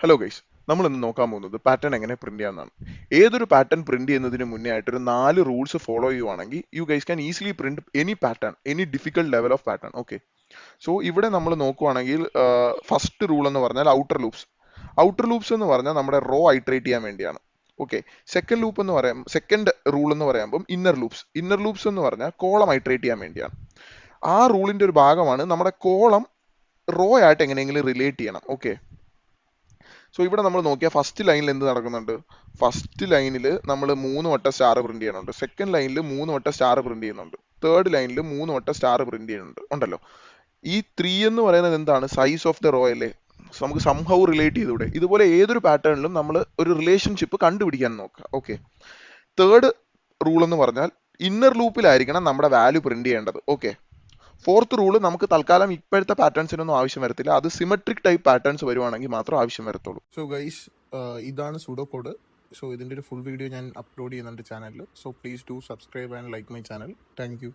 Hello guys, നമ്മൾ ഇന്ന് നോക്കാൻ പോകുന്നത് പാറ്റേൺ എങ്ങനെ പ്രിന്റ് ചെയ്യാമെന്നാണ്. ഏതൊരു പാറ്റേൺ പ്രിന്റ് ചെയ്യുന്നതിന് മുന്നേ ആയിട്ട് ഒരു 4 റൂൾസ് ഫോളോ ചെയ്യുവാണെങ്കിൽ you guys can easily print any pattern, any difficult level of pattern. Okay, so ഇവിടെ നമ്മൾ നോക്കുവാണെങ്കിൽ ഫസ്റ്റ് റൂൾ എന്ന് പറഞ്ഞാൽ ഔട്ടർ ലൂപ്സ്. ഔട്ടർ ലൂപ്സ് എന്ന് പറഞ്ഞാൽ നമ്മുടെ റോ ഐട്രേറ്റ് ചെയ്യാൻ വേണ്ടിയാണ്. ഓക്കെ, സെക്കൻഡ് റൂൾ എന്ന് പറയുമ്പോൾ ഇന്നർ ലൂപ്സ്. ഇന്നർ ലൂപ്സ് എന്ന് പറഞ്ഞാൽ കോളം ഐട്രേറ്റ് ചെയ്യാൻ വേണ്ടിയാണ്. ആ റൂളിന്റെ ഒരു ഭാഗമാണ് നമ്മുടെ കോളം റോ ആയിട്ട് എങ്ങനെയെങ്കിലും റിലേറ്റ് ചെയ്യണം. ഓക്കെ, സോ ഇവിടെ നമ്മൾ നോക്കിയാൽ ഫസ്റ്റ് ലൈനിൽ എന്ത് നടക്കുന്നുണ്ട്? ഫസ്റ്റ് ലൈനിൽ നമ്മൾ 3 വട്ടം സ്റ്റാർ പ്രിന്റ് ചെയ്യുന്നുണ്ട്. സെക്കൻഡ് ലൈനിൽ 3 വട്ടം സ്റ്റാർ പ്രിന്റ് ചെയ്യുന്നുണ്ട്. തേർഡ് ലൈനിൽ 3 വട്ടം സ്റ്റാർ പ്രിന്റ് ചെയ്യുന്നുണ്ട് ഉണ്ടല്ലോ. ഈ 3 എന്ന് പറയുന്നത് എന്താണ്? സൈസ് ഓഫ് ദ റോ അല്ലേ? നമുക്ക് സംഹൗ റിലേറ്റ് ചെയ്തൂടെ? ഇതുപോലെ ഏതൊരു പാറ്റേണിലും നമ്മൾ ഒരു റിലേഷൻഷിപ്പ് കണ്ടുപിടിക്കാൻ നോക്കുക. ഓക്കെ, തേർഡ് റൂൾ എന്ന് പറഞ്ഞാൽ ഇന്നർ ലൂപ്പിലായിരിക്കണം നമ്മുടെ വാല്യൂ പ്രിന്റ് ചെയ്യേണ്ടത്. ഓക്കെ, ഫോർത്ത് റൂള് നമുക്ക് തൽക്കാലം ഇപ്പോഴത്തെ പാറ്റേൺസിനൊന്നും ആവശ്യം വരത്തില്ല. അത് സിമെട്രിക് ടൈപ്പ് പാറ്റേൺസ് വരുവാണെങ്കിൽ മാത്രം ആവശ്യം വരത്തുള്ളൂ. സോ ഗൈസ്, ഇതാണ് സുഡോ കോഡ്. സോ ഇതിൻ്റെ ഒരു ഫുൾ വീഡിയോ ഞാൻ അപ്ലോഡ് ചെയ്യുന്നുണ്ട് ചാനലിൽ. So please do subscribe and like my channel. Thank you.